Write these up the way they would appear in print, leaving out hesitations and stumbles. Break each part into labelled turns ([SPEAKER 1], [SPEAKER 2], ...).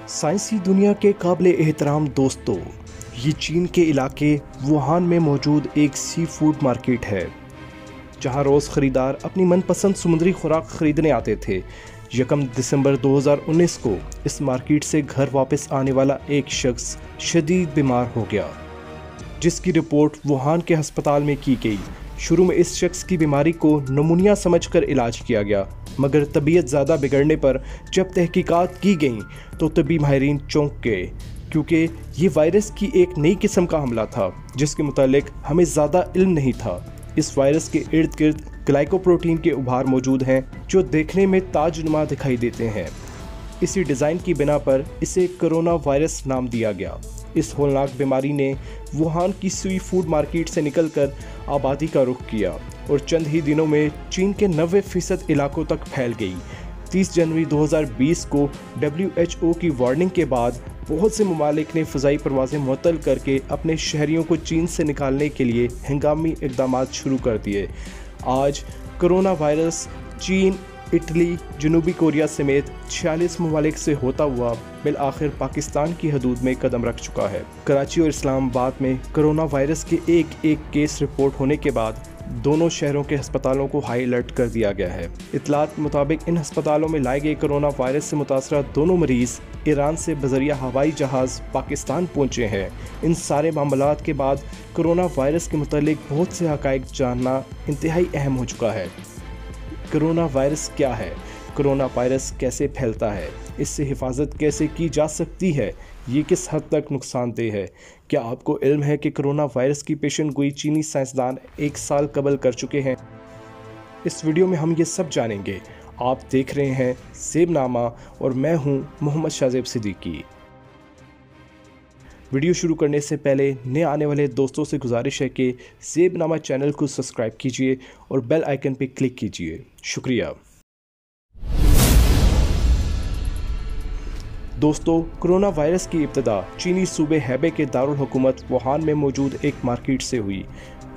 [SPEAKER 1] سائنسی دنیا کے قابل احترام دوستوں، یہ چین کے علاقے ووہان میں موجود ایک سی فوڈ مارکیٹ ہے جہاں روز خریدار اپنی من پسند سمندری خوراک خریدنے آتے تھے۔ 1 دسمبر 2019 کو اس مارکیٹ سے گھر واپس آنے والا ایک شخص شدید بیمار ہو گیا، جس کی رپورٹ ووہان کے ہسپتال میں کی گئی۔ شروع میں اس شخص کی بیماری کو نمونیا سمجھ کر علاج کیا گیا، مگر طبیعت زیادہ بگڑنے پر جب تحقیقات کی گئیں تو طبی ماہرین چونک گئے، کیونکہ یہ وائرس کی ایک نئی قسم کا حملہ تھا جس کے متعلق ہمیں زیادہ علم نہیں تھا۔ اس وائرس کے ارد گرد گلائکوپروٹین کے ابھار موجود ہیں جو دیکھنے میں تاج نما دکھائی دیتے ہیں۔ اسی ڈیزائن کی بنا پر اسے کرونا وائرس نام دیا گیا۔ اس ہولناک بیماری نے ووہان کی سی فوڈ مارکیٹ سے نکل کر آبادی کا رخ کیا اور چند ہی دنوں میں چین کے 90% علاقوں تک پھیل گئی۔ 30 جنوری 2020 کو WHO کی وارننگ کے بعد بہت سے ممالک نے فضائی پروازیں معطل کر کے اپنے شہریوں کو چین سے نکالنے کے لیے ہنگامی اقدامات شروع کر دیے۔ آج کرونا وائرس چین، اٹلی، جنوبی کوریا سمیت 46 ممالک سے ہوتا ہوا بالآخر پاکستان کی حدود میں قدم رکھ چکا ہے۔ کراچی اور اسلام آباد میں کرونا وائرس کے ایک کیس رپورٹ ہونے کے بعد دونوں شہروں کے ہسپتالوں کو ہائی الرٹ کر دیا گیا ہے۔ اطلاعات کے مطابق ان ہسپتالوں میں لائے گئے کرونا وائرس سے متاثرہ دونوں مریض ایران سے بذریعہ ہوائی جہاز پاکستان پہنچے ہیں۔ ان سارے معاملات کے بعد کرونا وائرس کے متعلق بہت سے حقائق جاننا انتہائی اہم ہو چکا ہے۔ کرونا وائرس کیا ہے؟ کرونا وائرس کیسے پھیلتا ہے؟ اس سے حفاظت کیسے کی جا سکتی ہے؟ یہ کس حد تک نقصان دہ ہے؟ کیا آپ کو علم ہے کہ کرونا وائرس کی پیشن گوئی چینی سائنسدان 1 سال قبل کر چکے ہیں؟ اس ویڈیو میں ہم یہ سب جانیں گے۔ آپ دیکھ رہے ہیں زیب نامہ اور میں ہوں محمد شاہزیب صدیقی۔ ویڈیو شروع کرنے سے پہلے نئے آنے والے دوستوں سے گزارش ہے کہ زیب نامہ چینل کو سبسکرائب کیجیے اور بیل آئیکن پہ کلک کیجیے۔ شکریہ۔ دوستو، کرونا وائرس کی ابتدا چینی صوبے ہیبے کے دارالحکومت ووہان میں موجود ایک مارکیٹ سے ہوئی۔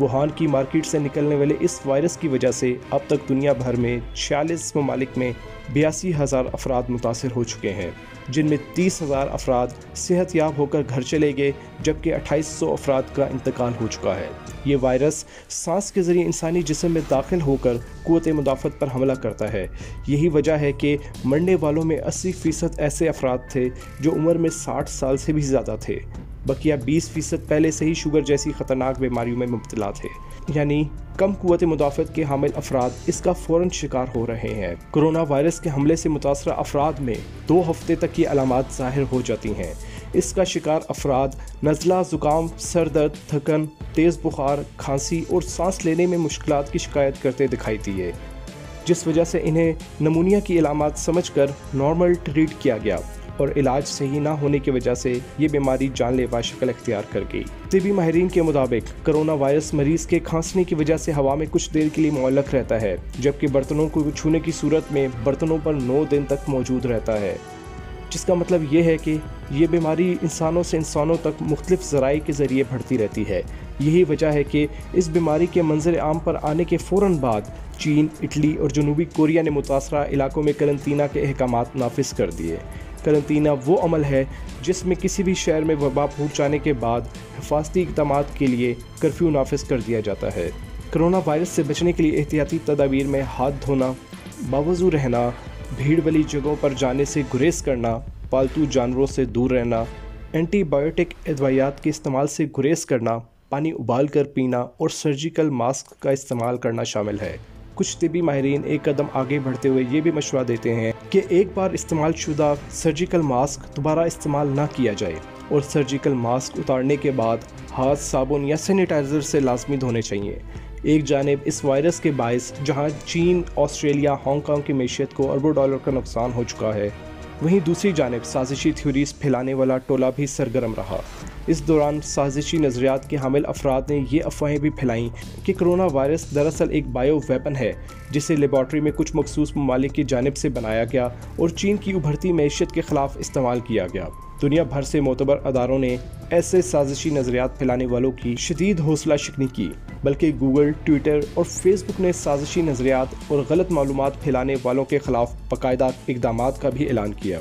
[SPEAKER 1] ووہان کی مارکیٹ سے نکلنے والے اس وائرس کی وجہ سے اب تک دنیا بھر میں 46 ممالک میں 82,000 افراد متاثر ہو چکے ہیں، جن میں 30,000 افراد صحت یاب ہو کر گھر چلے گئے، جبکہ 2800 افراد کا انتقال ہو چکا ہے۔ یہ وائرس سانس کے ذریعے انسانی جسم میں داخل ہو کر قوت مدافعت پر حملہ کرتا ہے۔ یہی وجہ ہے کہ مرنے والوں میں 80% ایسے افراد تھے جو عمر میں 60 سال سے بھی زیادہ تھے۔ بقیہ 20% پہلے سے ہی شوگر جیسی خطرناک بیماریوں میں مبتلا تھے، یعنی کم قوت مدافعت کے حامل افراد اس کا فوراً شکار ہو رہے ہیں۔ کرونا وائرس کے حملے سے متاثرہ افراد میں 2 ہفتے تک یہ علامات ظاہر ہو جاتی ہیں۔ اس کا شکار افراد نزلہ، زکام، سر درد، تھکن، تیز بخار، کھانسی اور سانس لینے میں مشکلات کی شکایت کرتے دکھائی دیے، جس وجہ سے انہیں نمونیا کی علامات سمجھ کر نارمل ٹریٹ کیا گیا اور علاج صحیح نہ ہونے کی وجہ سے یہ بیماری جان لیوا شکل اختیار کر گئی۔ طبی ماہرین کے مطابق کرونا وائرس مریض کے کھانسنے کی وجہ سے ہوا میں کچھ دیر کے لیے معلق رہتا ہے، جبکہ برتنوں کو چھونے کی صورت میں برتنوں پر 9 دن تک موجود رہتا ہے، جس کا مطلب یہ ہے کہ یہ بیماری انسانوں سے انسانوں تک مختلف ذرائع کے ذریعے بڑھتی رہتی ہے۔ یہی وجہ ہے کہ اس بیماری کے منظر عام پر آنے کے فوراً بعد چین، اٹلی اور جنوبی کوریا نے متاثرہ علاقوں میں قرنطینہ کے احکامات نافذ کر دیے۔ قرنطینہ وہ عمل ہے جس میں کسی بھی شہر میں وبا پہنچانے کے بعد حفاظتی اقدامات کے لیے کرفیو نافذ کر دیا جاتا ہے۔ کرونا وائرس سے بچنے کے لیے احتیاطی تدابیر میں ہاتھ دھونا، باوضو رہنا، بھیڑ والی جگہوں پر جانے سے گریز کرنا، پالتو جانوروں سے دور رہنا، اینٹی بائیوٹک ادویات کے استعمال سے گریز کرنا، پانی ابال کر پینا اور سرجیکل ماسک کا استعمال کرنا شامل ہے۔ کچھ طبی ماہرین ایک قدم آگے بڑھتے ہوئے یہ بھی مشورہ دیتے ہیں کہ ایک بار استعمال شدہ سرجیکل ماسک دوبارہ استعمال نہ کیا جائے اور سرجیکل ماسک اتارنے کے بعد ہاتھ صابن یا سینیٹائزر سے لازمی دھونے چاہیے۔ ایک جانب اس وائرس کے باعث جہاں چین، آسٹریلیا، ہانگ کانگ کی معیشت کو اربوں ڈالر کا نقصان ہو چکا ہے، وہیں دوسری جانب سازشی تھیوریز پھیلانے والا ٹولہ بھی سرگرم رہا۔ اس دوران سازشی نظریات کے حامل افراد نے یہ افواہیں بھی پھیلائیں کہ کرونا وائرس دراصل ایک بائیو ویپن ہے جسے لیبارٹری میں کچھ مخصوص ممالک کی جانب سے بنایا گیا اور چین کی ابھرتی معیشت کے خلاف استعمال کیا گیا۔ دنیا بھر سے معتبر اداروں نے ایسے سازشی نظریات پھیلانے والوں کی شدید حوصلہ شکنی کی، بلکہ گوگل، ٹویٹر اور فیس بک نے سازشی نظریات اور غلط معلومات پھیلانے والوں کے خلاف باقاعدہ اقدامات کا بھی اعلان کیا۔